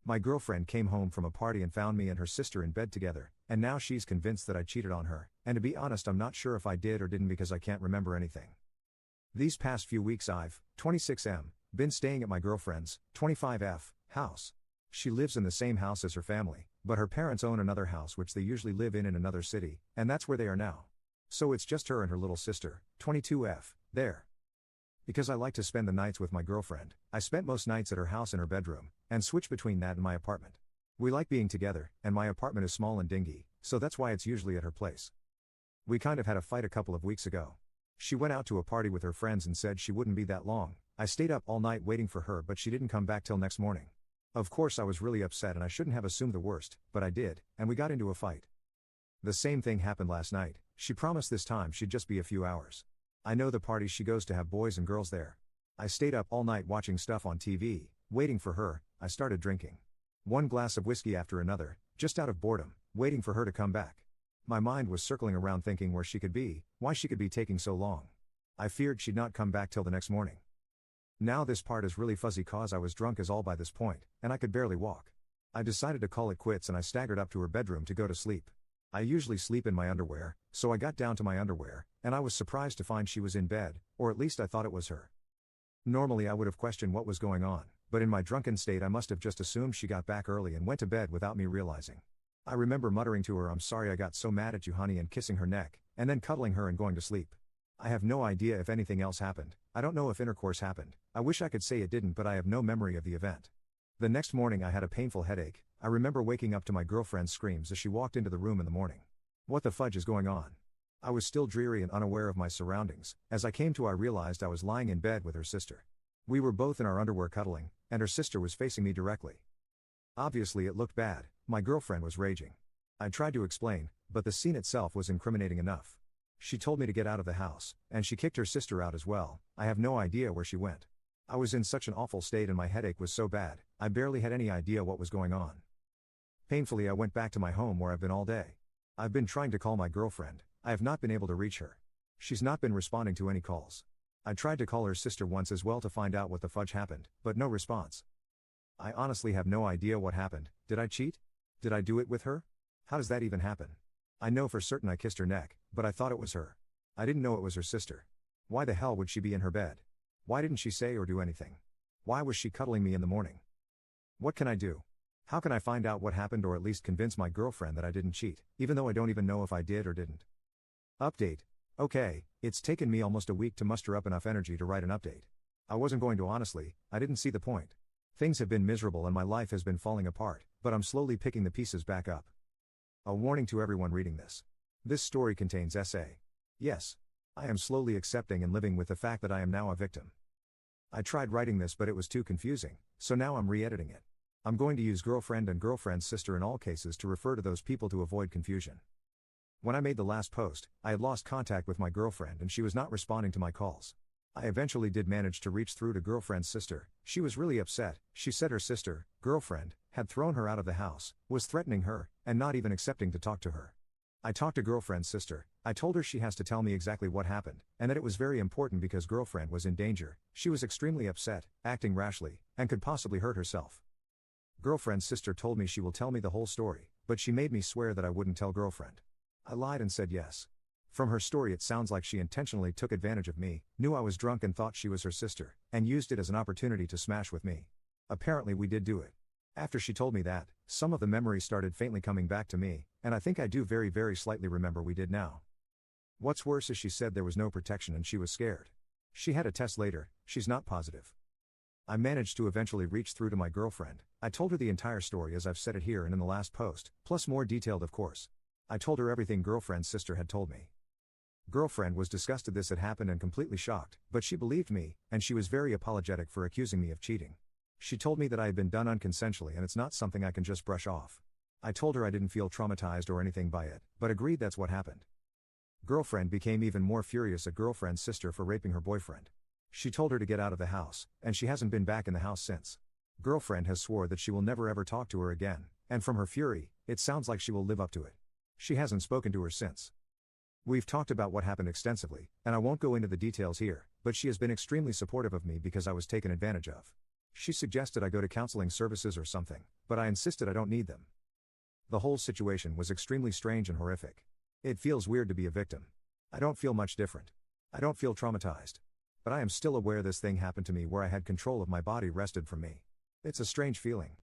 My girlfriend came home from a party and found me and her sister in bed together, and now she's convinced that I cheated on her, and to be honest I'm not sure if I did or didn't because I can't remember anything. These past few weeks I've, 26M, been staying at my girlfriend's, 25F, house. She lives in the same house as her family, but her parents own another house which they usually live in another city, and that's where they are now. So it's just her and her little sister, 22F, there. Because I like to spend the nights with my girlfriend, I spent most nights at her house in her bedroom, and switch between that and my apartment. We like being together, and my apartment is small and dingy, so that's why it's usually at her place. We kind of had a fight a couple of weeks ago. She went out to a party with her friends and said she wouldn't be that long. I stayed up all night waiting for her but she didn't come back till next morning. Of course I was really upset and I shouldn't have assumed the worst, but I did, and we got into a fight. The same thing happened last night. She promised this time she'd just be a few hours. I know the parties she goes to have boys and girls there. I stayed up all night watching stuff on TV, waiting for her. I started drinking one glass of whiskey after another, just out of boredom, waiting for her to come back. My mind was circling around thinking where she could be, why she could be taking so long. I feared she'd not come back till the next morning. Now this part is really fuzzy cause I was drunk as all by this point, and I could barely walk. I decided to call it quits and I staggered up to her bedroom to go to sleep. I usually sleep in my underwear, so I got down to my underwear, and I was surprised to find she was in bed, or at least I thought it was her. Normally I would have questioned what was going on, but in my drunken state I must have just assumed she got back early and went to bed without me realizing. I remember muttering to her, "I'm sorry I got so mad at you honey," and kissing her neck, and then cuddling her and going to sleep. I have no idea if anything else happened. I don't know if intercourse happened. I wish I could say it didn't, but I have no memory of the event. The next morning I had a painful headache. I remember waking up to my girlfriend's screams as she walked into the room in the morning. What the fudge is going on? I was still dreary and unaware of my surroundings. As I came to I realized I was lying in bed with her sister. We were both in our underwear cuddling, and her sister was facing me directly. Obviously it looked bad. My girlfriend was raging. I tried to explain, but the scene itself was incriminating enough. She told me to get out of the house, and she kicked her sister out as well. I have no idea where she went. I was in such an awful state and my headache was so bad, I barely had any idea what was going on. Painfully I went back to my home where I've been all day. I've been trying to call my girlfriend. I have not been able to reach her. She's not been responding to any calls. I tried to call her sister once as well to find out what the fudge happened, but no response. I honestly have no idea what happened. Did I cheat? Did I do it with her? How does that even happen? I know for certain I kissed her neck, but I thought it was her. I didn't know it was her sister. Why the hell would she be in her bed? Why didn't she say or do anything? Why was she cuddling me in the morning? What can I do? How can I find out what happened or at least convince my girlfriend that I didn't cheat, even though I don't even know if I did or didn't? Update. Okay, it's taken me almost a week to muster up enough energy to write an update. I wasn't going to honestly, I didn't see the point. Things have been miserable and my life has been falling apart, but I'm slowly picking the pieces back up. A warning to everyone reading this. This story contains essay. Yes. I am slowly accepting and living with the fact that I am now a victim. I tried writing this but it was too confusing, so now I'm re-editing it. I'm going to use girlfriend and girlfriend's sister in all cases to refer to those people to avoid confusion. When I made the last post, I had lost contact with my girlfriend and she was not responding to my calls. I eventually did manage to reach through to girlfriend's sister. She was really upset. She said her sister, girlfriend, had thrown her out of the house, was threatening her, and not even accepting to talk to her. I talked to girlfriend's sister. I told her she has to tell me exactly what happened, and that it was very important because girlfriend was in danger. She was extremely upset, acting rashly, and could possibly hurt herself. Girlfriend's sister told me she will tell me the whole story, but she made me swear that I wouldn't tell girlfriend. I lied and said yes. From her story it sounds like she intentionally took advantage of me, knew I was drunk and thought she was her sister, and used it as an opportunity to smash with me. Apparently we did do it. After she told me that, some of the memories started faintly coming back to me, and I think I do very slightly remember we did now. What's worse is she said there was no protection and she was scared. She had a test later, she's not positive. I managed to eventually reach through to my girlfriend. I told her the entire story as I've said it here and in the last post, plus more detailed of course. I told her everything girlfriend's sister had told me. Girlfriend was disgusted this had happened and completely shocked, but she believed me, and she was very apologetic for accusing me of cheating. She told me that I had been done unconsensually and it's not something I can just brush off. I told her I didn't feel traumatized or anything by it, but agreed that's what happened. Girlfriend became even more furious at girlfriend's sister for raping her boyfriend. She told her to get out of the house, and she hasn't been back in the house since. Girlfriend has swore that she will never ever talk to her again, and from her fury, it sounds like she will live up to it. She hasn't spoken to her since. We've talked about what happened extensively, and I won't go into the details here, but she has been extremely supportive of me because I was taken advantage of. She suggested I go to counseling services or something, but I insisted I don't need them. The whole situation was extremely strange and horrific. It feels weird to be a victim. I don't feel much different. I don't feel traumatized. But I am still aware this thing happened to me where I had control of my body wrested from me. It's a strange feeling.